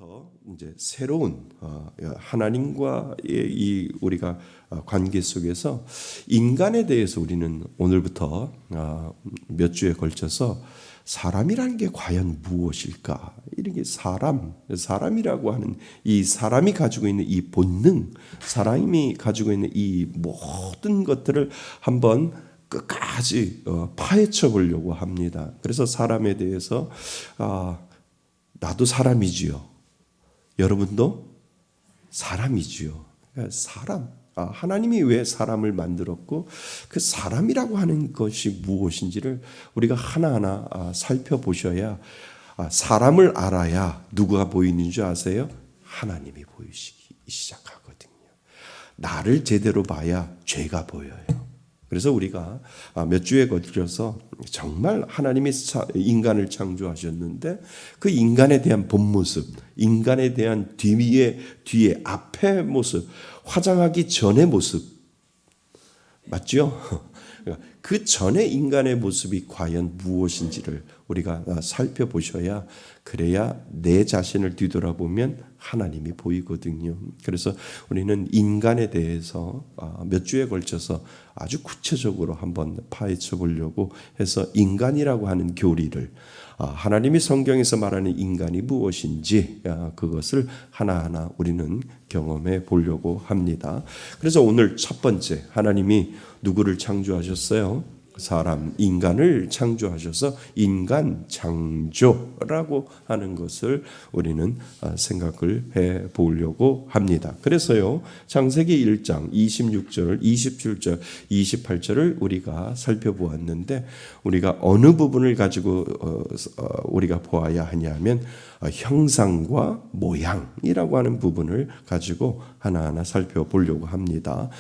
오늘부터 이제 새로운 하나님과의 우리가 관계 속에서 인간에 대해서 우리는 오늘부터 몇 주에 걸쳐서 사람이라는 게 과연 무엇일까? 이렇게 사람이라고 하는 이 사람이 가지고 있는 이 본능, 사람이 가지고 있는 이 모든 것들을 한번 끝까지 파헤쳐 보려고 합니다. 그래서 사람에 대해서 나도 사람이지요. 여러분도 사람이지요. 그러니까 하나님이 왜 사람을 만들었고 그 사람이라고 하는 것이 무엇인지를 우리가 하나하나 살펴보셔야 사람을 알아야 누가 보이는 줄 아세요? 하나님이 보이시기 시작하거든요. 나를 제대로 봐야 죄가 보여요. 그래서 우리가 몇 주에 걸쳐서 정말 하나님이 인간을 창조하셨는데 그 인간에 대한 본 모습, 인간에 대한 뒤에 앞의 모습, 화장하기 전의 모습 맞죠? 그 전의 인간의 모습이 과연 무엇인지를 우리가 살펴보셔야 그래야 내 자신을 뒤돌아보면 하나님이 보이거든요. 그래서 우리는 인간에 대해서 몇 주에 걸쳐서 아주 구체적으로 한번 파헤쳐 보려고 해서 인간이라고 하는 교리를 하나님이 성경에서 말하는 인간이 무엇인지 그것을 하나하나 우리는 경험해 보려고 합니다. 그래서 오늘 첫 번째 하나님이 누구를 창조하셨어요? 사람, 인간을 창조하셔서 인간 창조라고 하는 것을 우리는 생각을 해 보려고 합니다. 그래서요, 창세기 1장 26절, 27절, 28절을 우리가 살펴보았는데 우리가 어느 부분을 가지고 우리가 보아야 하냐면 형상과 모양이라고 하는 부분을 가지고 하나하나 살펴보려고 합니다.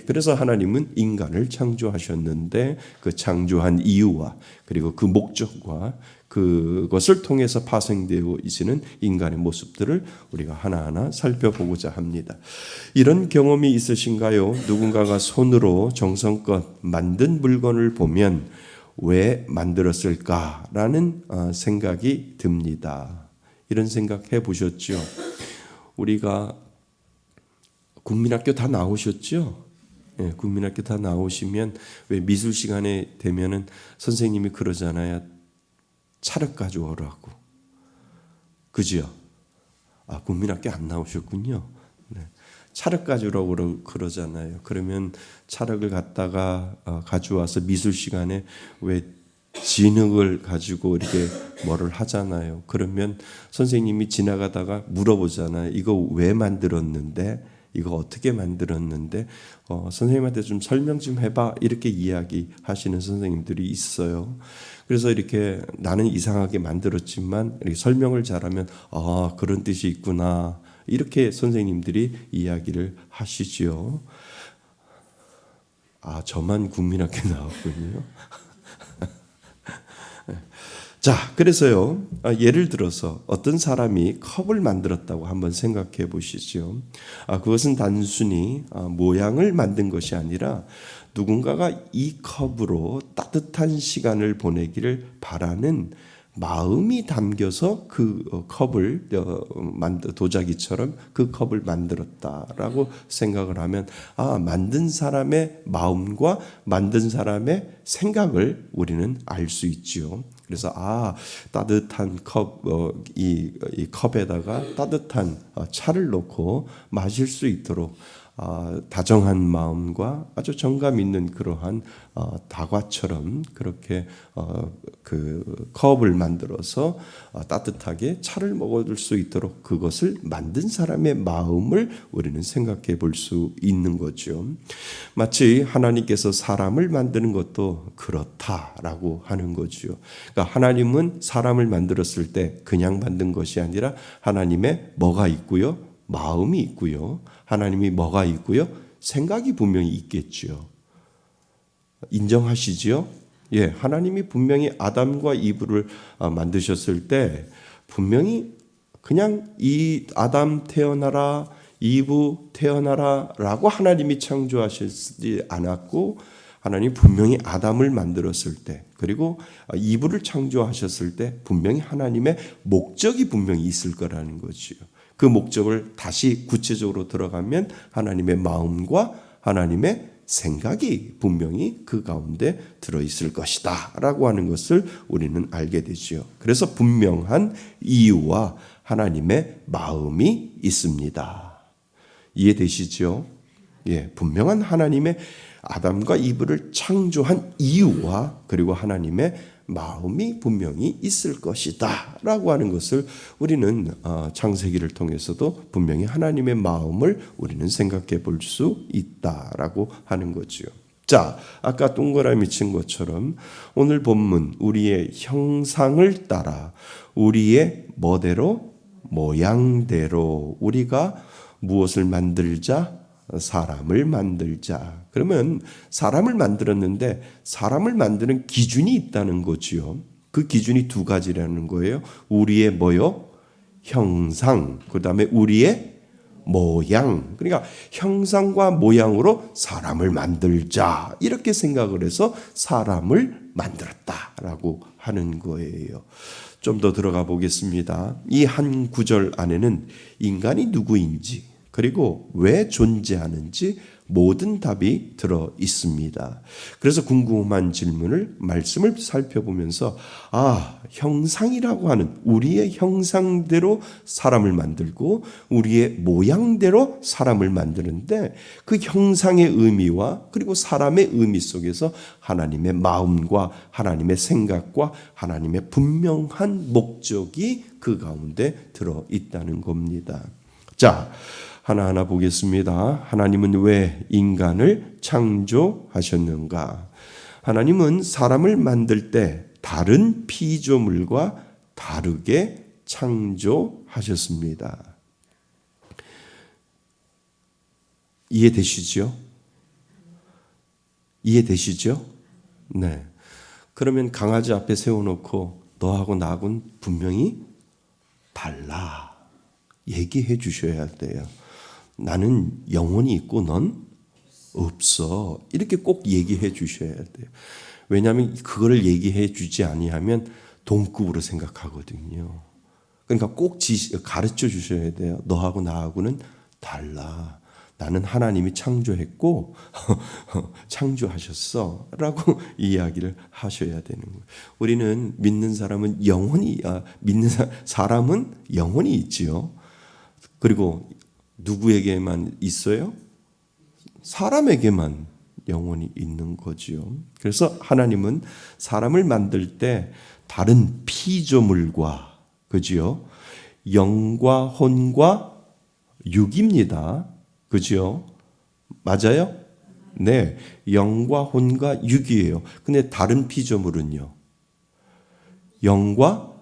그래서 하나님은 인간을 창조하셨는데 그 창조한 이유와 그리고 그 목적과 그것을 통해서 파생되어지는 인간의 모습들을 우리가 하나하나 살펴보고자 합니다. 이런 경험이 있으신가요? 누군가가 손으로 정성껏 만든 물건을 보면 왜 만들었을까라는 생각이 듭니다. 이런 생각 해보셨죠? 우리가 국민학교 다 나오셨죠? 국민학교 다 나오시면 왜 미술 시간에 되면은 선생님이 그러잖아요. 찰흙 가져오라고. 그죠? 국민학교 안 나오셨군요. 네. 찰흙 가져오라고 그러잖아요. 그러면 찰흙을 갖다가 가져와서 미술 시간에 왜 진흙을 가지고 이렇게 뭐를 하잖아요. 그러면 선생님이 지나가다가 물어보잖아요. 이거 왜 만들었는데? 이거 어떻게 만들었는데? 선생님한테 좀 설명 좀 해봐. 이렇게 이야기하시는 선생님들이 있어요. 그래서 이렇게 나는 이상하게 만들었지만 이렇게 설명을 잘하면 그런 뜻이 있구나. 이렇게 선생님들이 이야기를 하시지요. 저만 국민학교 나왔군요. 자, 그래서요, 예를 들어서 어떤 사람이 컵을 만들었다고 한번 생각해 보시죠. 그것은 단순히 모양을 만든 것이 아니라 누군가가 이 컵으로 따뜻한 시간을 보내기를 바라는 마음이 담겨서 그 컵을 도자기처럼 그 컵을 만들었다라고 생각을 하면 만든 사람의 마음과 만든 사람의 생각을 우리는 알 수 있지요. 그래서 따뜻한 컵, 이 컵에다가 따뜻한 차를 넣고 마실 수 있도록 다정한 마음과 아주 정감 있는 그러한 다과처럼 그렇게 그 컵을 만들어서 따뜻하게 차를 먹어줄 수 있도록 그것을 만든 사람의 마음을 우리는 생각해 볼 수 있는 거죠. 마치 하나님께서 사람을 만드는 것도 그렇다라고 하는 거죠. 그러니까 하나님은 사람을 만들었을 때 그냥 만든 것이 아니라 하나님의 뭐가 있고요? 마음이 있고요. 하나님이 뭐가 있고요? 생각이 분명히 있겠죠. 인정하시지요? 하나님이 분명히 아담과 이브를 만드셨을 때 분명히 그냥 이 아담 태어나라, 이브 태어나라라고 하나님이 창조하시지 않았고 하나님 분명히 아담을 만들었을 때, 그리고 이브를 창조하셨을 때 분명히 하나님의 목적이 분명히 있을 거라는 거지요. 그 목적을 다시 구체적으로 들어가면 하나님의 마음과 하나님의 생각이 분명히 그 가운데 들어있을 것이다 라고 하는 것을 우리는 알게 되죠. 그래서 분명한 이유와 하나님의 마음이 있습니다. 이해되시죠? 예, 분명한 하나님의 아담과 이브를 창조한 이유와 그리고 하나님의 마음이 분명히 있을 것이다 라고 하는 것을 우리는 창세기를 통해서도 분명히 하나님의 마음을 우리는 생각해 볼 수 있다라고 하는 거죠. 자, 아까 동그라미 친 것처럼 오늘 본문 우리의 형상을 따라 우리의 뭐대로 모양대로 우리가 무엇을 만들자? 사람을 만들자. 그러면 사람을 만들었는데 사람을 만드는 기준이 있다는 거지요. 그 기준이 두 가지라는 거예요. 우리의 뭐요? 형상. 그다음에 우리의 모양. 그러니까 형상과 모양으로 사람을 만들자. 이렇게 생각을 해서 사람을 만들었다라고 하는 거예요. 좀 더 들어가 보겠습니다. 이 한 구절 안에는 인간이 누구인지 그리고 왜 존재하는지 모든 답이 들어 있습니다. 그래서 궁금한 질문을 말씀을 살펴보면서 형상이라고 하는 우리의 형상대로 사람을 만들고 우리의 모양대로 사람을 만드는데 그 형상의 의미와 그리고 사람의 의미 속에서 하나님의 마음과 하나님의 생각과 하나님의 분명한 목적이 그 가운데 들어 있다는 겁니다. 자, 하나하나 보겠습니다. 하나님은 왜 인간을 창조하셨는가? 하나님은 사람을 만들 때 다른 피조물과 다르게 창조하셨습니다. 이해되시죠? 이해되시죠? 네. 그러면 강아지 앞에 세워놓고 너하고 나하고는 분명히 달라. 얘기해 주셔야 돼요. 나는 영혼이 있고 넌 없어. 이렇게 꼭 얘기해 주셔야 돼요. 왜냐하면 그거를 얘기해 주지 아니하면 동급으로 생각하거든요. 그러니까 꼭 가르쳐 주셔야 돼요. 너하고 나하고는 달라. 나는 하나님이 창조했고 창조하셨어 라고 이야기를 하셔야 되는 거예요. 우리는 믿는 사람은 사람은 영혼이 있지요. 그리고 누구에게만 있어요? 사람에게만 영혼이 있는 거지요. 그래서 하나님은 사람을 만들 때 다른 피조물과 그지요? 영과 혼과 육입니다. 그지요? 맞아요? 네, 영과 혼과 육이에요. 근데 다른 피조물은요? 영과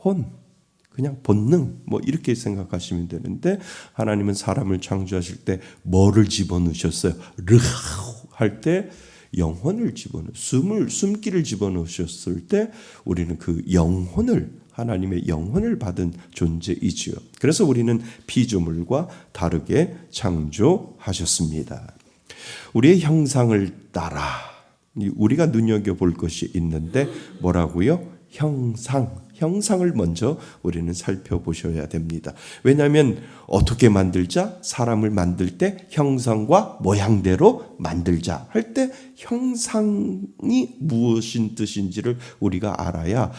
혼. 그냥 본능 이렇게 생각하시면 되는데 하나님은 사람을 창조하실 때 뭐를 집어넣으셨어요? 르하우 할 때 영혼을 숨기를 집어넣으셨을 때 우리는 그 영혼을 하나님의 영혼을 받은 존재이지요. 그래서 우리는 피조물과 다르게 창조하셨습니다. 우리의 형상을 따라 우리가 눈여겨볼 것이 있는데 뭐라고요? 형상을 먼저 우리는 살펴보셔야 됩니다. 왜냐하면 어떻게 만들자? 사람을 만들 때 형상과 모양대로 만들자 할 때 형상이 무엇인 뜻인지를 우리가 알아야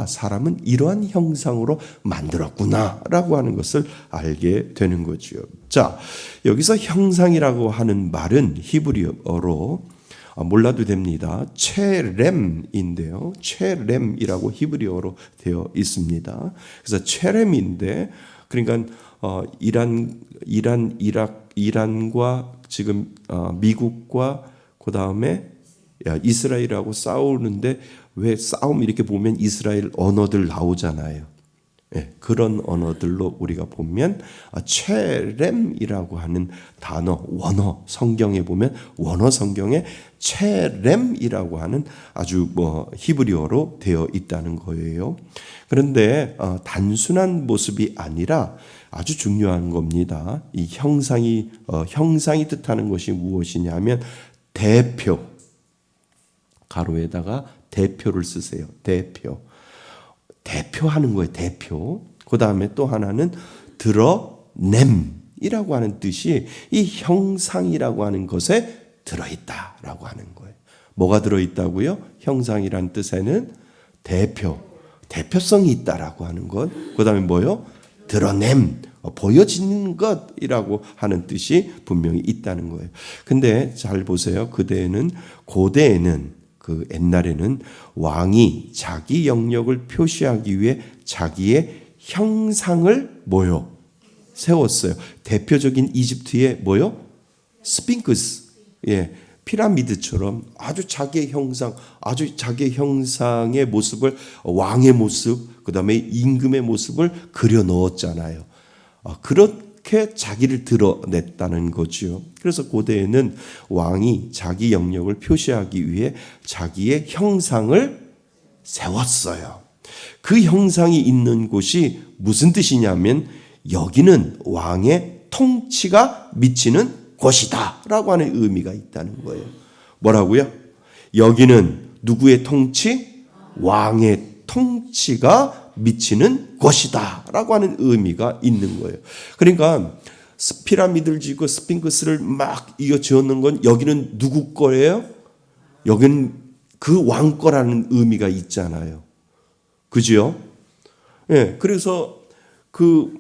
사람은 이러한 형상으로 만들었구나 라고 하는 것을 알게 되는 거죠. 자, 여기서 형상이라고 하는 말은 히브리어로 몰라도 됩니다. 체렘인데요. 체렘이라고 히브리어로 되어 있습니다. 그래서 체렘인데 그러니까 이란과 지금 미국과 그 다음에 이스라엘하고 싸우는데 왜 싸움 이렇게 보면 이스라엘 언어들 나오잖아요. 그런 언어들로 우리가 보면 체렘이라고 하는 단어 원어 성경에 보면 원어 성경에 체렘이라고 하는 아주 히브리어로 되어 있다는 거예요. 그런데 단순한 모습이 아니라 아주 중요한 겁니다. 이 형상이 뜻하는 것이 무엇이냐면 대표, 가로에다가 대표를 쓰세요. 대표하는 거예요. 대표. 그 다음에 또 하나는 드러냄이라고 하는 뜻이 이 형상이라고 하는 것에 들어있다라고 하는 거예요. 뭐가 들어있다고요? 형상이란 뜻에는 대표성이 있다라고 하는 것. 그 다음에 뭐요? 드러냄, 보여지는 것이라고 하는 뜻이 분명히 있다는 거예요. 근데 잘 보세요. 고대에는 그 옛날에는 왕이 자기 영역을 표시하기 위해 자기의 형상을 뭐요? 세웠어요. 대표적인 이집트의 뭐요? 스핑크스. 예. 피라미드처럼 아주 자기의 형상의 모습을, 왕의 모습, 그 다음에 임금의 모습을 그려 넣었잖아요. 그렇게 자기를 드러냈다는 거죠. 그래서 고대에는 왕이 자기 영역을 표시하기 위해 자기의 형상을 세웠어요. 그 형상이 있는 곳이 무슨 뜻이냐면 여기는 왕의 통치가 미치는 곳이다 라고 하는 의미가 있다는 거예요. 뭐라고요? 여기는 누구의 통치? 왕의 통치가 미치는 곳이다 라고 하는 의미가 있는 거예요. 그러니까 피라미드를 짓고 스핑크스를 막 이어 지었는 건 여기는 누구 거예요? 여기는 그 왕 거라는 의미가 있잖아요. 그죠? 예, 그래서 그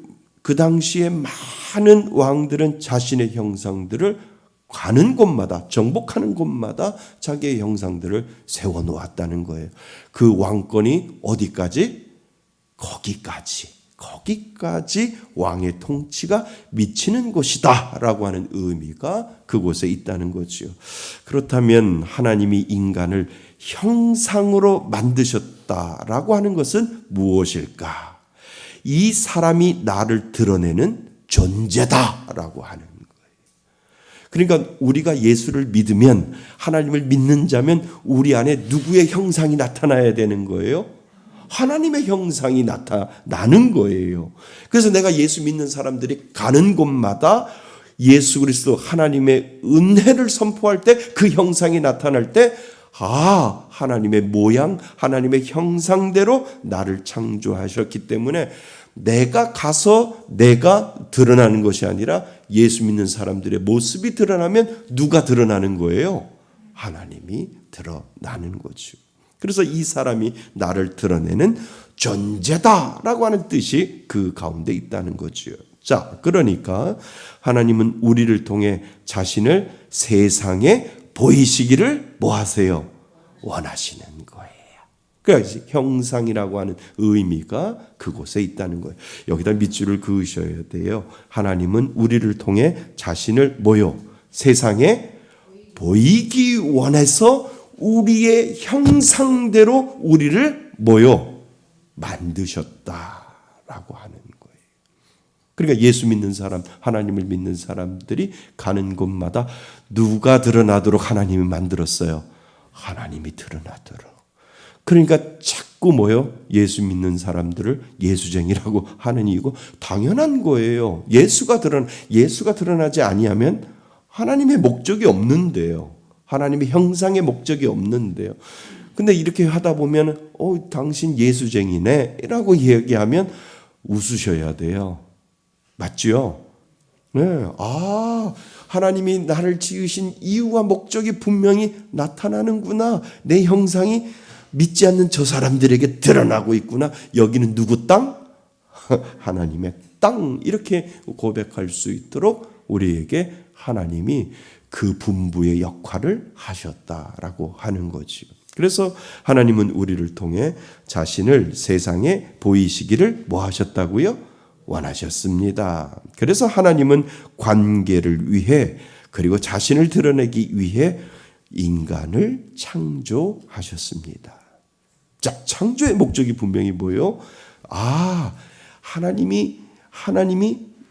당시에 많은 왕들은 자신의 형상들을 가는 곳마다, 정복하는 곳마다 자기의 형상들을 세워놓았다는 거예요. 그 왕권이 어디까지? 거기까지 왕의 통치가 미치는 곳이다 라고 하는 의미가 그곳에 있다는 거죠. 그렇다면 하나님이 인간을 형상으로 만드셨다라고 하는 것은 무엇일까? 이 사람이 나를 드러내는 존재다라고 하는 거예요. 그러니까 우리가 예수를 믿으면, 하나님을 믿는 자면 우리 안에 누구의 형상이 나타나야 되는 거예요? 하나님의 형상이 나타나는 거예요. 그래서 내가 예수 믿는 사람들이 가는 곳마다 예수 그리스도 하나님의 은혜를 선포할 때, 그 형상이 나타날 때, 하나님의 모양, 하나님의 형상대로 나를 창조하셨기 때문에 내가 가서 내가 드러나는 것이 아니라 예수 믿는 사람들의 모습이 드러나면 누가 드러나는 거예요? 하나님이 드러나는 거죠. 그래서 이 사람이 나를 드러내는 존재다라고 하는 뜻이 그 가운데 있다는 거죠. 자, 그러니까 하나님은 우리를 통해 자신을 세상에 보이시기를 뭐 하세요? 원하시는 거예요. 그러니까 형상이라고 하는 의미가 그곳에 있다는 거예요. 여기다 밑줄을 그으셔야 돼요. 하나님은 우리를 통해 자신을 뭐요? 세상에 보이기 원해서 우리의 형상대로 우리를 뭐요? 만드셨다라고 하는 거예요. 그러니까 예수 믿는 사람, 하나님을 믿는 사람들이 가는 곳마다 누가 드러나도록 하나님이 만들었어요? 하나님이 드러나도록. 그러니까 자꾸 뭐요? 예수 믿는 사람들을 예수쟁이라고 하는 이유고 당연한 거예요. 예수가 드러나지 아니하면 하나님의 목적이 없는데요. 하나님의 형상의 목적이 없는데요. 근데 이렇게 하다 보면 당신 예수쟁이네 라고 얘기하면 웃으셔야 돼요. 맞죠? 네. 하나님이 나를 지으신 이유와 목적이 분명히 나타나는구나. 내 형상이 믿지 않는 저 사람들에게 드러나고 있구나. 여기는 누구 땅? 하나님의 땅. 이렇게 고백할 수 있도록 우리에게 하나님이 그 분부의 역할을 하셨다라고 하는 거죠. 그래서 하나님은 우리를 통해 자신을 세상에 보이시기를 뭐 하셨다고요? 원하셨습니다. 그래서 하나님은 관계를 위해, 그리고 자신을 드러내기 위해 인간을 창조하셨습니다. 자, 창조의 목적이 분명히 뭐예요? 하나님이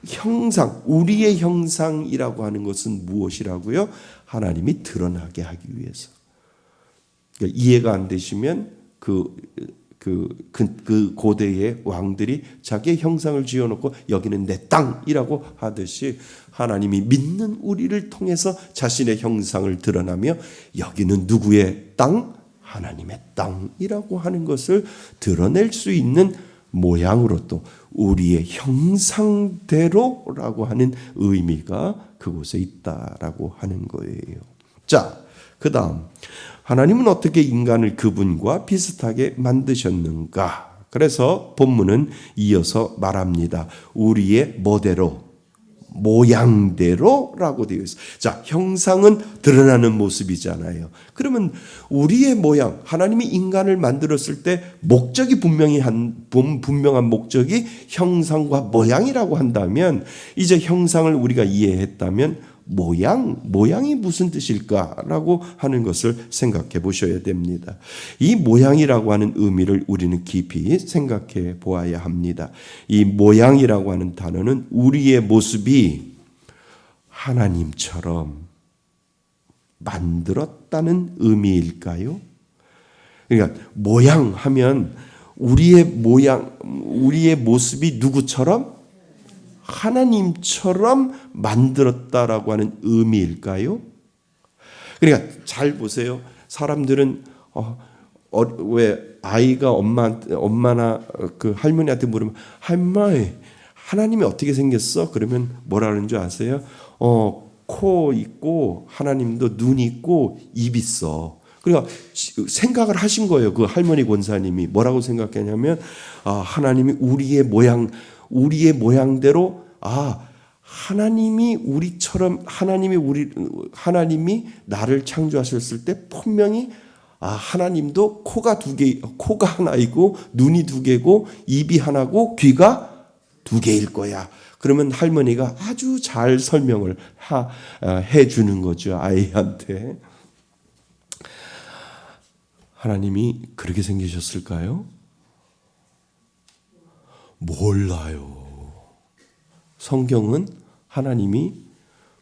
형상, 우리의 형상이라고 하는 것은 무엇이라고요? 하나님이 드러나게 하기 위해서. 그러니까 이해가 안 되시면 그 고대의 왕들이 자기의 형상을 지어놓고 여기는 내 땅이라고 하듯이 하나님이 믿는 우리를 통해서 자신의 형상을 드러나며 여기는 누구의 땅? 하나님의 땅이라고 하는 것을 드러낼 수 있는 모양으로 또 우리의 형상대로라고 하는 의미가 그곳에 있다라고 하는 거예요. 자, 그 다음 하나님은 어떻게 인간을 그분과 비슷하게 만드셨는가? 그래서 본문은 이어서 말합니다. 우리의 모대로, 모양대로라고 되어 있어요. 자, 형상은 드러나는 모습이잖아요. 그러면 우리의 모양, 하나님이 인간을 만들었을 때 목적이 분명한 목적이 형상과 모양이라고 한다면, 이제 형상을 우리가 이해했다면 모양이 무슨 뜻일까라고 하는 것을 생각해 보셔야 됩니다. 이 모양이라고 하는 의미를 우리는 깊이 생각해 보아야 합니다. 이 모양이라고 하는 단어는 우리의 모습이 하나님처럼 만들었다는 의미일까요? 그러니까 모양 하면 우리의 모습이 누구처럼? 하나님처럼 만들었다라고 하는 의미일까요? 그러니까 잘 보세요. 사람들은 왜 아이가 엄마나 그 할머니한테 물으면 할머니 하나님이 어떻게 생겼어? 그러면 뭐라 그러는 줄 아세요? 코 있고 하나님도 눈 있고 입 있어. 그러니까 생각을 하신 거예요. 그 할머니 권사님이 뭐라고 생각했냐면 하나님이 우리의 모양대로 하나님이 우리처럼 하나님이 나를 창조하셨을 때 분명히 하나님도 코가 하나이고 눈이 두 개고 입이 하나고 귀가 두 개일 거야. 그러면 할머니가 아주 잘 설명을 해 주는 거죠. 아이한테. 하나님이 그렇게 생기셨을까요? 몰라요. 성경은 하나님이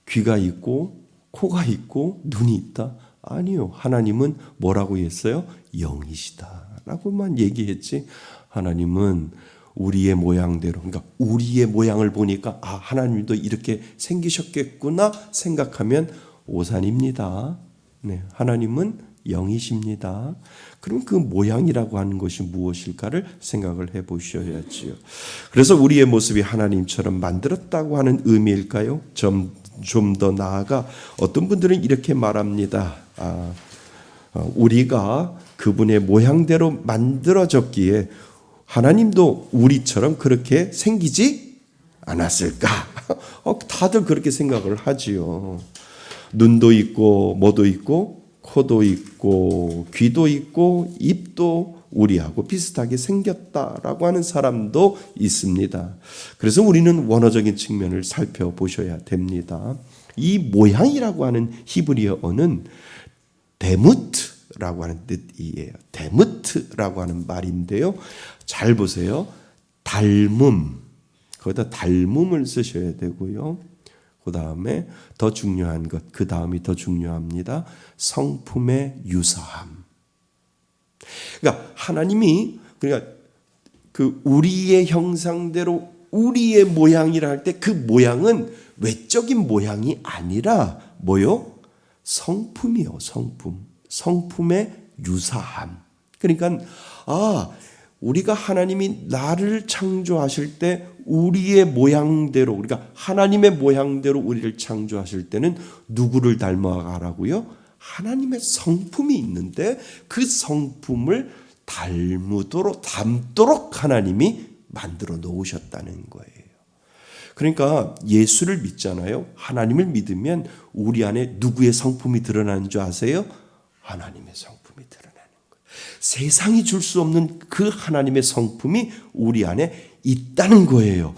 귀가 있고 코가 있고 눈이 있다? 아니요. 하나님은 뭐라고 했어요? 영이시다라고만 얘기했지. 하나님은 우리의 모양대로, 그러니까 우리의 모양을 보니까 하나님도 이렇게 생기셨겠구나 생각하면 오산입니다. 네, 하나님은 영이십니다. 그럼 그 모양이라고 하는 것이 무엇일까를 생각을 해보셔야지요. 그래서 우리의 모습이 하나님처럼 만들었다고 하는 의미일까요? 좀 더 나아가 어떤 분들은 이렇게 말합니다. 우리가 그분의 모양대로 만들어졌기에 하나님도 우리처럼 그렇게 생기지 않았을까? 다들 그렇게 생각을 하지요. 눈도 있고 뭐도 있고 코도 있고 귀도 있고 입도 우리하고 비슷하게 생겼다라고 하는 사람도 있습니다. 그래서 우리는 원어적인 측면을 살펴보셔야 됩니다. 이 모양이라고 하는 히브리어어는 데무트라고 하는 뜻이에요. 데무트라고 하는 말인데요. 잘 보세요. 닮음, 거기다 닮음을 쓰셔야 되고요. 그 다음에 더 중요한 것, 그 다음이 더 중요합니다. 성품의 유사함. 그러니까 하나님이 그 우리의 형상대로 우리의 모양이라 할 때 그 모양은 외적인 모양이 아니라 뭐요? 성품이요, 성품. 성품의 유사함. 그러니까 우리가 하나님이 나를 창조하실 때 우리의 모양대로, 그러니까 하나님의 모양대로 우리를 창조하실 때는 누구를 닮아가라고요? 하나님의 성품이 있는데 그 성품을 닮도록 하나님이 만들어 놓으셨다는 거예요. 그러니까 예수를 믿잖아요. 하나님을 믿으면 우리 안에 누구의 성품이 드러나는 줄 아세요? 하나님의 성품이 드러나는 거예요. 세상이 줄 수 없는 그 하나님의 성품이 우리 안에 있다는 거예요.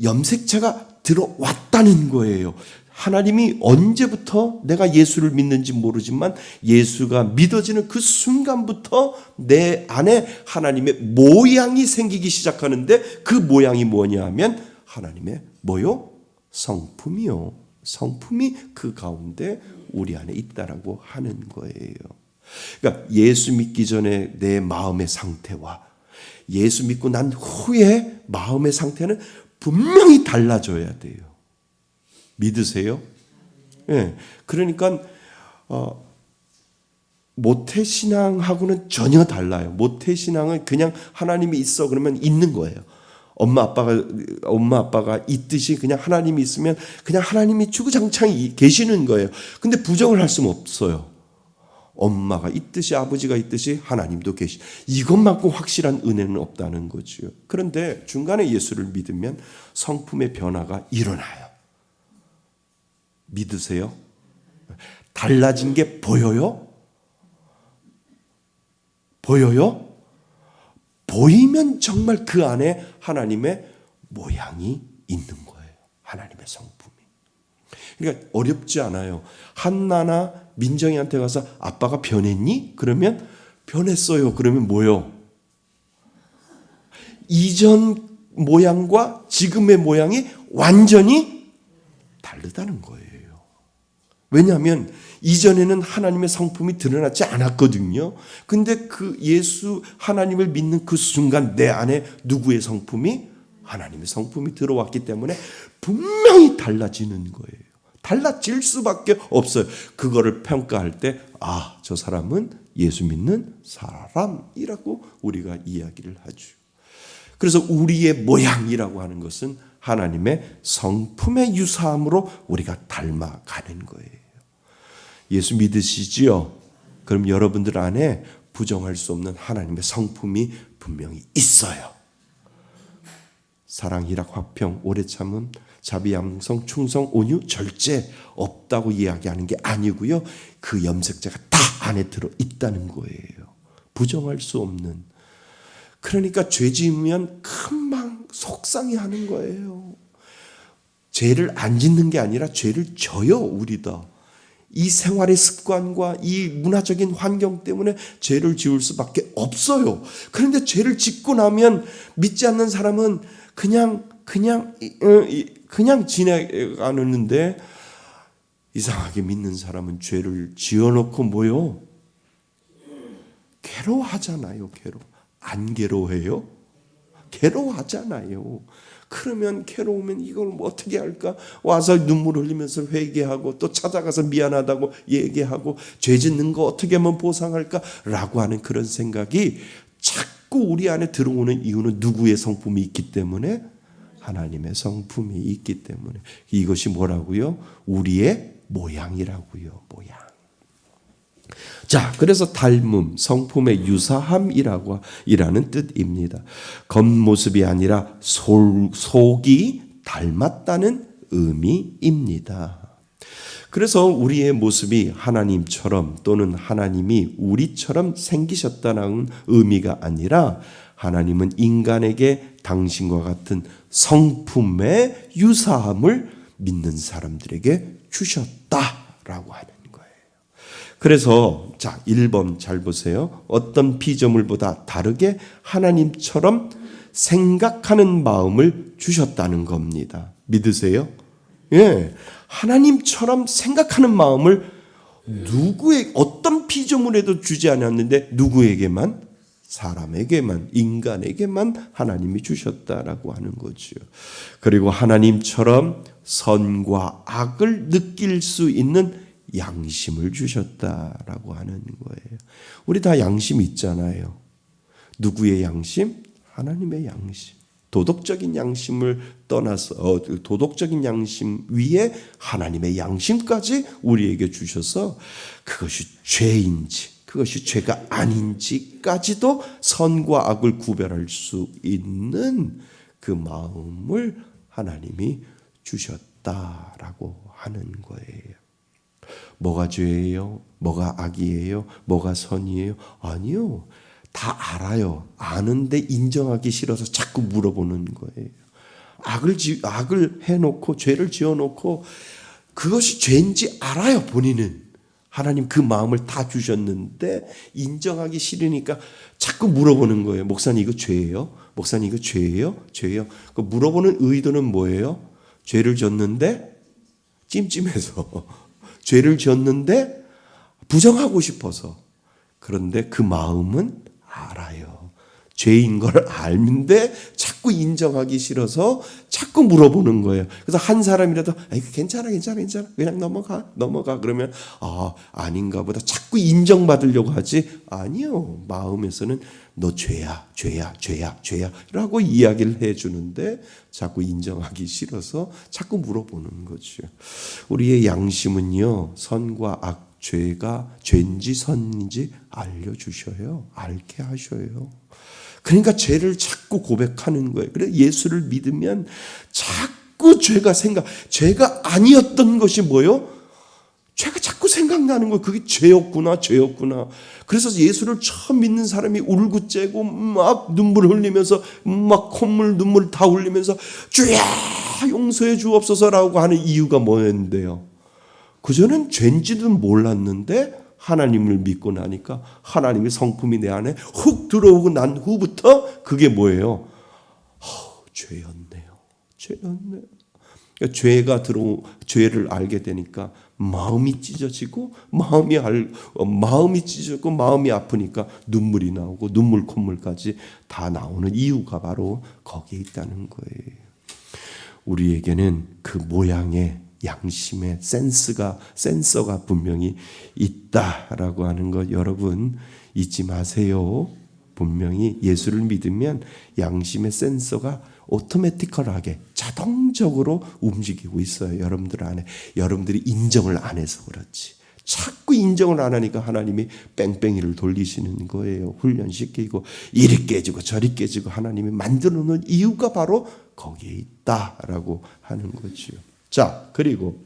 염색체가 들어왔다는 거예요. 하나님이 언제부터 내가 예수를 믿는지 모르지만 예수가 믿어지는 그 순간부터 내 안에 하나님의 모양이 생기기 시작하는데 그 모양이 뭐냐 하면 하나님의 뭐요? 성품이요. 성품이 그 가운데 우리 안에 있다라고 하는 거예요. 그러니까 예수 믿기 전에 내 마음의 상태와 예수 믿고 난 후에 마음의 상태는 분명히 달라져야 돼요. 믿으세요? 예. 그러니까 모태신앙하고는 전혀 달라요. 모태신앙은 그냥 하나님이 있어 그러면 있는 거예요. 엄마 아빠가 있듯이 그냥 하나님이 있으면 그냥 하나님이 주구장창 계시는 거예요. 근데 부정을 할 수는 없어요. 엄마가 있듯이 아버지가 있듯이 하나님도 계시. 이것만큼 확실한 은혜는 없다는 거죠. 그런데 중간에 예수를 믿으면 성품의 변화가 일어나요. 믿으세요? 달라진 게 보여요? 보여요? 보이면 정말 그 안에 하나님의 모양이 있는 거예요. 하나님의 성품이. 그러니까 어렵지 않아요. 한나나 민정이한테 가서 아빠가 변했니? 그러면 변했어요. 그러면 뭐요? 이전 모양과 지금의 모양이 완전히 다르다는 거예요. 왜냐하면 이전에는 하나님의 성품이 드러나지 않았거든요. 근데 그 예수 하나님을 믿는 그 순간 내 안에 누구의 성품이? 하나님의 성품이 들어왔기 때문에 분명히 달라지는 거예요. 달라질 수밖에 없어요. 그거를 평가할 때 저 사람은 예수 믿는 사람이라고 우리가 이야기를 하죠. 그래서 우리의 모양이라고 하는 것은 하나님의 성품의 유사함으로 우리가 닮아가는 거예요. 예수 믿으시지요? 그럼 여러분들 안에 부정할 수 없는 하나님의 성품이 분명히 있어요. 사랑, 희락, 화평, 오래 참음, 자비, 양성, 충성, 온유, 절제 없다고 이야기하는 게 아니고요. 그 염색자가 다 안에 들어 있다는 거예요. 부정할 수 없는. 그러니까 죄 지으면 금방 속상해하는 거예요. 죄를 안 짓는 게 아니라 죄를 져요, 우리다. 이 생활의 습관과 이 문화적인 환경 때문에 죄를 지을 수밖에 없어요. 그런데 죄를 짓고 나면 믿지 않는 사람은 그냥 지나가는데 이상하게 믿는 사람은 죄를 지어놓고 뭐요? 괴로워하잖아요. 안 괴로워해요? 괴로워하잖아요. 그러면 괴로우면 이걸 뭐 어떻게 할까? 와서 눈물 흘리면서 회개하고 또 찾아가서 미안하다고 얘기하고 죄 짓는 거 어떻게 하면 보상할까? 라고 하는 그런 생각이 자꾸 우리 안에 들어오는 이유는 누구의 성품이 있기 때문에? 하나님의 성품이 있기 때문에. 이것이 뭐라고요? 우리의 모양이라고요. 모양. 자, 그래서 닮음, 성품의 유사함이라는 뜻입니다. 겉모습이 아니라 속이 닮았다는 의미입니다. 그래서 우리의 모습이 하나님처럼 또는 하나님이 우리처럼 생기셨다는 의미가 아니라 하나님은 인간에게 당신과 같은 성품의 유사함을 믿는 사람들에게 주셨다라고 하는 거예요. 그래서 자, 1번 잘 보세요. 어떤 피조물보다 다르게 하나님처럼 생각하는 마음을 주셨다는 겁니다. 믿으세요? 예. 하나님처럼 생각하는 마음을 어떤 피조물에도 주지 않았는데 누구에게만? 사람에게만, 인간에게만 하나님이 주셨다라고 하는 거죠. 그리고 하나님처럼 선과 악을 느낄 수 있는 양심을 주셨다라고 하는 거예요. 우리 다 양심이 있잖아요. 누구의 양심? 하나님의 양심. 도덕적인 양심을 떠나서 도덕적인 양심 위에 하나님의 양심까지 우리에게 주셔서 그것이 죄인지 그것이 죄가 아닌지까지도 선과 악을 구별할 수 있는 그 마음을 하나님이 주셨다라고 하는 거예요. 뭐가 죄예요? 뭐가 악이에요? 뭐가 선이에요? 아니요. 다 알아요. 아는데 인정하기 싫어서 자꾸 물어보는 거예요. 악을 해놓고 죄를 지어놓고 그것이 죄인지 알아요. 본인은. 하나님 그 마음을 다 주셨는데 인정하기 싫으니까 자꾸 물어보는 거예요. 목사님 이거 죄예요? 목사님 이거 죄예요? 죄예요? 그 물어보는 의도는 뭐예요? 죄를 졌는데 찜찜해서 죄를 지었는데 부정하고 싶어서. 그런데 그 마음은 알아요. 죄인 걸 알는데 자꾸 인정하기 싫어서 자꾸 물어보는 거예요. 그래서 한 사람이라도 괜찮아 그냥 넘어가 그러면 아닌가 보다 자꾸 인정받으려고 하지. 아니요, 마음에서는 너 죄야 라고 이야기를 해주는데 자꾸 인정하기 싫어서 자꾸 물어보는 거죠. 우리의 양심은요, 선과 악, 죄가 죄인지 선인지 알려주셔요. 알게 하셔요. 그러니까 죄를 자꾸 고백하는 거예요. 그래서 예수를 믿으면 자꾸 죄가 아니었던 것이 뭐요? 죄가 자꾸 생각나는 거예요. 그게 죄였구나. 그래서 예수를 처음 믿는 사람이 울고째고 막 눈물 흘리면서 막 콧물 눈물 다 흘리면서 주야 용서해 주옵소서라고 하는 이유가 뭐였는데요? 그전엔 죄인지도 몰랐는데 하나님을 믿고 나니까 하나님의 성품이 내 안에 훅 들어오고 난 후부터 그게 뭐예요? 죄였네요. 그러니까 죄를 알게 되니까 마음이 찢어지고 마음이 찢어지고 마음이 아프니까 눈물이 나오고 눈물 콧물까지 다 나오는 이유가 바로 거기에 있다는 거예요. 우리에게는 그 모양의 양심의 센서가 분명히 있다라고 하는 것 여러분 잊지 마세요. 분명히 예수를 믿으면 양심의 센서가 오토매티컬하게 자동적으로 움직이고 있어요. 여러분들 안에. 여러분들이 인정을 안 해서 그렇지. 자꾸 인정을 안 하니까 하나님이 뺑뺑이를 돌리시는 거예요. 훈련시키고 이리 깨지고 저리 깨지고 하나님이 만들어 놓은 이유가 바로 거기에 있다라고 하는 거죠. 자, 그리고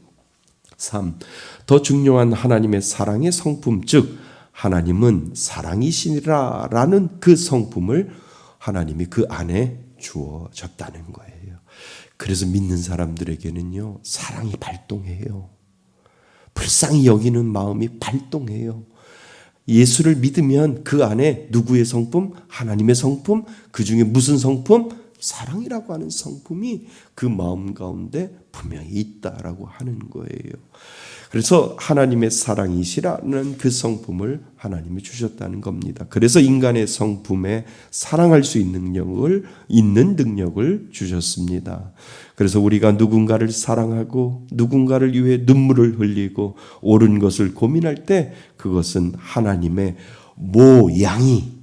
3. 더 중요한 하나님의 사랑의 성품, 즉 하나님은 사랑이시니라라는 그 성품을 하나님이 그 안에 주어졌다는 거예요. 그래서 믿는 사람들에게는요, 사랑이 발동해요. 불쌍히 여기는 마음이 발동해요. 예수를 믿으면 그 안에 누구의 성품? 하나님의 성품? 그 중에 무슨 성품? 사랑이라고 하는 성품이 그 마음 가운데 분명히 있다라고 하는 거예요. 그래서 하나님의 사랑이시라는 그 성품을 하나님이 주셨다는 겁니다. 그래서 인간의 성품에 사랑할 수 있는 능력을 주셨습니다. 그래서 우리가 누군가를 사랑하고 누군가를 위해 눈물을 흘리고 옳은 것을 고민할 때 그것은 하나님의 모양이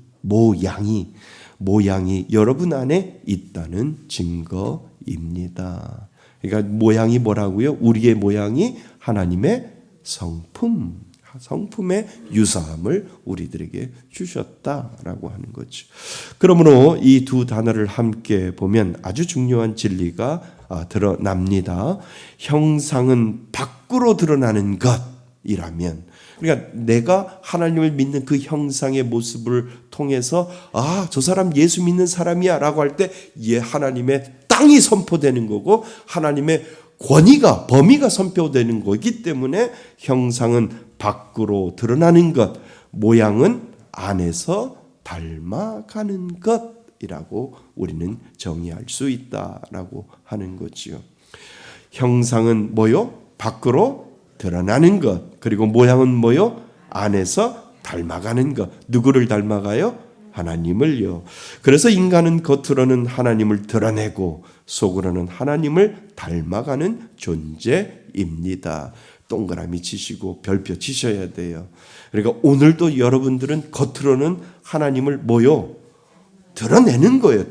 여러분 안에 있다는 증거입니다. 그러니까 모양이 뭐라고요? 우리의 모양이 하나님의 성품의 유사함을 우리들에게 주셨다라고 하는 거죠. 그러므로 이 두 단어를 함께 보면 아주 중요한 진리가 드러납니다. 형상은 밖으로 드러나는 것이라면, 그러니까 내가 하나님을 믿는 그 형상의 모습을 통해서 저 사람 예수 믿는 사람이야 라고 할 때 하나님의 땅이 선포되는 거고 하나님의 범위가 선포되는 거기 때문에 형상은 밖으로 드러나는 것, 모양은 안에서 닮아가는 것이라고 우리는 정의할 수 있다라고 하는 거지요. 형상은 뭐요? 밖으로 드러나는 것. 그리고 모양은 뭐요? 안에서 닮아가는 것. 누구를 닮아가요? 하나님을요. 그래서 인간은 겉으로는 하나님을 드러내고 속으로는 하나님을 닮아가는 존재입니다. 동그라미 치시고 별표 치셔야 돼요. 그러니까 오늘도 여러분들은 겉으로는 하나님을 뭐요? 드러내는 거예요.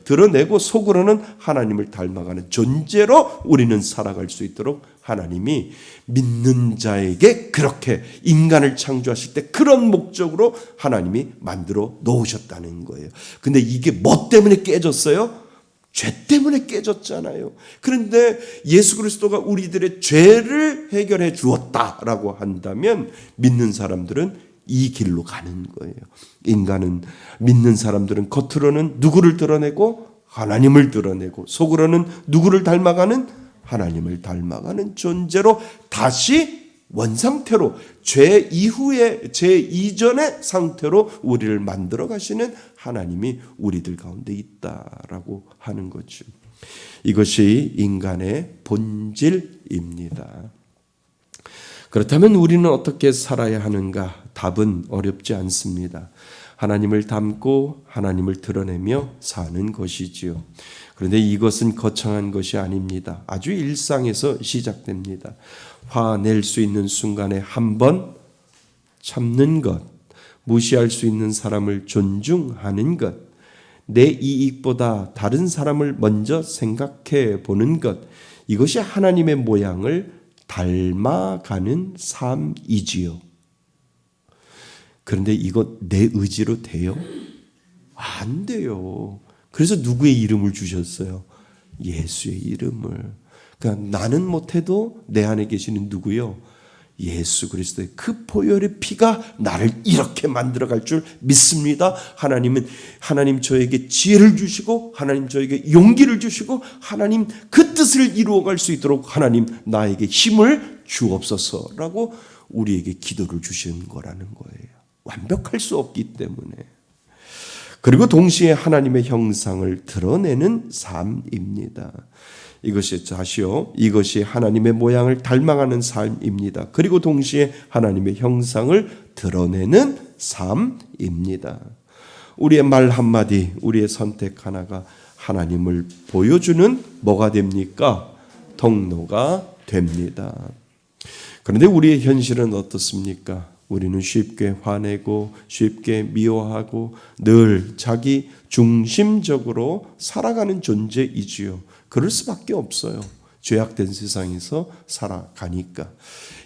드러내고 속으로는 하나님을 닮아가는 존재로 우리는 살아갈 수 있도록 하나님이 믿는 자에게 그렇게 인간을 창조하실 때 그런 목적으로 하나님이 만들어 놓으셨다는 거예요. 근데 이게 뭐 때문에 깨졌어요? 죄 때문에 깨졌잖아요. 그런데 예수 그리스도가 우리들의 죄를 해결해 주었다라고 한다면 믿는 사람들은 이 길로 가는 거예요. 믿는 사람들은 겉으로는 누구를 드러내고 하나님을 드러내고 속으로는 누구를 닮아가는 하나님을 닮아가는 존재로 다시 원상태로 죄 이전의 상태로 우리를 만들어 가시는 하나님이 우리들 가운데 있다라고 하는 거죠. 이것이 인간의 본질입니다. 그렇다면 우리는 어떻게 살아야 하는가? 답은 어렵지 않습니다. 하나님을 닮고 하나님을 드러내며 사는 것이지요. 그런데 이것은 거창한 것이 아닙니다. 아주 일상에서 시작됩니다. 화낼 수 있는 순간에 한 번 참는 것, 무시할 수 있는 사람을 존중하는 것, 내 이익보다 다른 사람을 먼저 생각해 보는 것, 이것이 하나님의 모양을 닮아가는 삶이지요. 그런데 이거 내 의지로 돼요? 안 돼요. 그래서 누구의 이름을 주셨어요? 예수의 이름을. 그러니까 나는 못해도 내 안에 계시는 누구요? 예수 그리스도의 그 보혈의 피가 나를 이렇게 만들어갈 줄 믿습니다. 하나님 저에게 지혜를 주시고 하나님 저에게 용기를 주시고 하나님 그 뜻을 이루어갈 수 있도록 하나님 나에게 힘을 주옵소서라고 우리에게 기도를 주시는 거라는 거예요. 완벽할 수 없기 때문에. 그리고 동시에 하나님의 형상을 드러내는 삶입니다. 이것이 하나님의 모양을 닮아가는 삶입니다. 그리고 동시에 하나님의 형상을 드러내는 삶입니다. 우리의 말 한마디, 우리의 선택 하나가 하나님을 보여주는 뭐가 됩니까? 통로가 됩니다. 그런데 우리의 현실은 어떻습니까? 우리는 쉽게 화내고 쉽게 미워하고 늘 자기 중심적으로 살아가는 존재이지요. 그럴 수밖에 없어요. 죄악된 세상에서 살아가니까.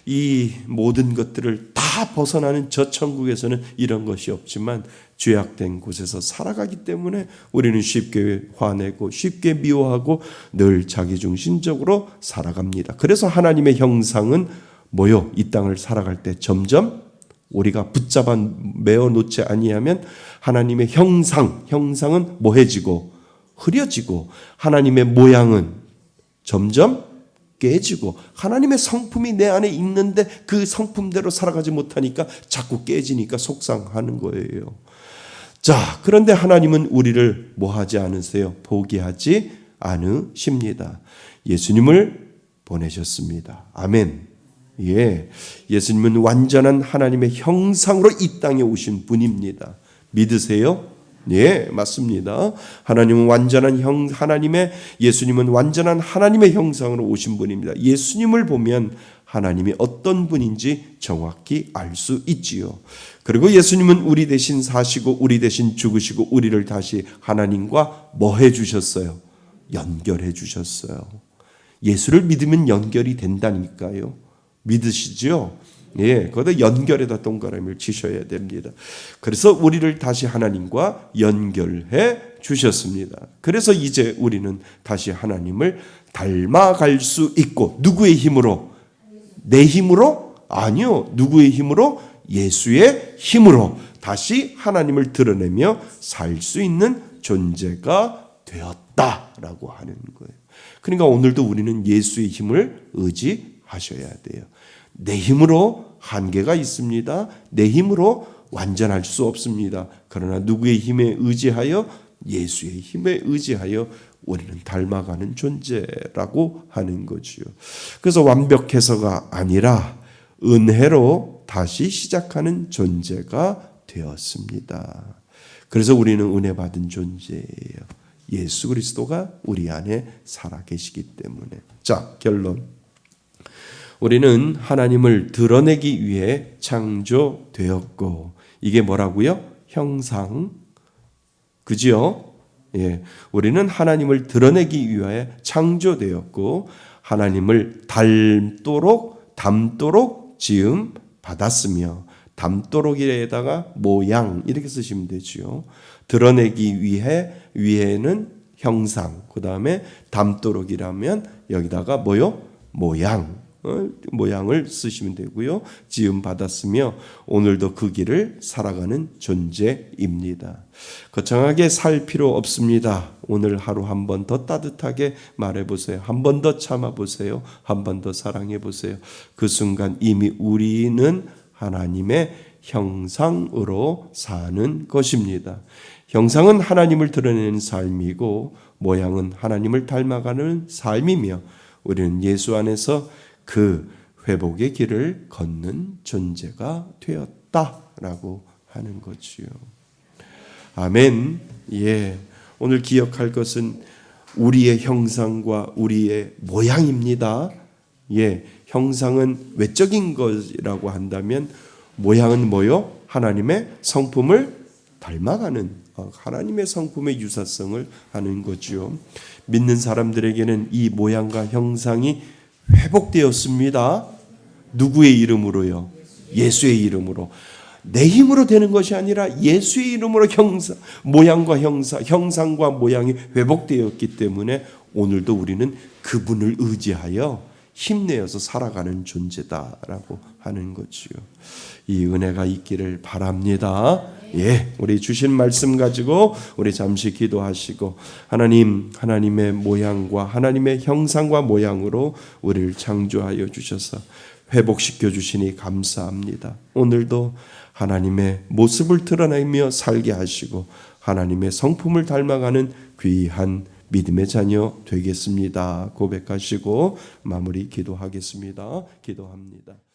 이 모든 것들을 다 벗어나는 저 천국에서는 이런 것이 없지만 죄악된 곳에서 살아가기 때문에 우리는 쉽게 화내고 쉽게 미워하고 늘 자기중심적으로 살아갑니다. 그래서 하나님의 형상은 뭐요? 이 땅을 살아갈 때 점점 우리가 붙잡아 메어놓지 아니하면 하나님의 형상은 뭐해지고 흐려지고 하나님의 모양은 점점 깨지고 하나님의 성품이 내 안에 있는데 그 성품대로 살아가지 못하니까 자꾸 깨지니까 속상하는 거예요. 자, 그런데 하나님은 우리를 뭐하지 않으세요? 포기하지 않으십니다. 예수님을 보내셨습니다. 아멘. 예, 예수님은 완전한 하나님의 형상으로 이 땅에 오신 분입니다. 믿으세요? 예, 맞습니다. 예수님은 완전한 하나님의 형상으로 오신 분입니다. 예수님을 보면 하나님이 어떤 분인지 정확히 알 수 있지요. 그리고 예수님은 우리 대신 사시고 우리 대신 죽으시고 우리를 다시 하나님과 뭐 해주셨어요? 연결해 주셨어요. 예수를 믿으면 연결이 된다니까요. 믿으시죠? 예, 거기다 연결에다 동그라미를 치셔야 됩니다. 그래서 우리를 다시 하나님과 연결해 주셨습니다. 그래서 이제 우리는 다시 하나님을 닮아갈 수 있고 누구의 힘으로? 내 힘으로? 아니요. 누구의 힘으로? 예수의 힘으로 다시 하나님을 드러내며 살 수 있는 존재가 되었다라고 하는 거예요. 그러니까 오늘도 우리는 예수의 힘을 의지하셔야 돼요. 내 힘으로 한계가 있습니다. 내 힘으로 완전할 수 없습니다. 그러나 누구의 힘에 의지하여? 예수의 힘에 의지하여 우리는 닮아가는 존재라고 하는 거지요. 그래서 완벽해서가 아니라 은혜로 다시 시작하는 존재가 되었습니다. 그래서 우리는 은혜 받은 존재예요. 예수 그리스도가 우리 안에 살아계시기 때문에. 자, 결론. 우리는 하나님을 드러내기 위해 창조되었고 이게 뭐라고요? 형상. 그지요? 예, 우리는 하나님을 드러내기 위하여 창조되었고 하나님을 닮도록 지음 받았으며 닮도록에다가 모양 이렇게 쓰시면 되죠. 드러내기 위해는 형상, 그 다음에 닮도록이라면 여기다가 뭐요? 모양을 쓰시면 되고요. 지음 받았으며 오늘도 그 길을 살아가는 존재입니다. 거창하게 살 필요 없습니다. 오늘 하루 한 번 더 따뜻하게 말해보세요. 한 번 더 참아보세요. 한 번 더 사랑해보세요. 그 순간 이미 우리는 하나님의 형상으로 사는 것입니다. 형상은 하나님을 드러내는 삶이고 모양은 하나님을 닮아가는 삶이며 우리는 예수 안에서 그 회복의 길을 걷는 존재가 되었다라고 하는 거지요. 아멘. 예. 오늘 기억할 것은 우리의 형상과 우리의 모양입니다. 예. 형상은 외적인 것이라고 한다면 모양은 뭐요? 하나님의 성품을 닮아가는, 하나님의 성품의 유사성을 하는 거죠. 믿는 사람들에게는 이 모양과 형상이 회복되었습니다. 누구의 이름으로요? 예수의 이름으로. 내 힘으로 되는 것이 아니라 예수의 이름으로 모양과 형상과 모양이 회복되었기 때문에 오늘도 우리는 그분을 의지하여 힘내어서 살아가는 존재다라고 하는 거지요. 이 은혜가 있기를 바랍니다. 예, 우리 주신 말씀 가지고 우리 잠시 기도하시고 하나님의 모양과 하나님의 형상과 모양으로 우리를 창조하여 주셔서 회복시켜 주시니 감사합니다. 오늘도 하나님의 모습을 드러내며 살게 하시고 하나님의 성품을 닮아가는 귀한 믿음의 자녀 되겠습니다. 고백하시고 마무리 기도하겠습니다. 기도합니다.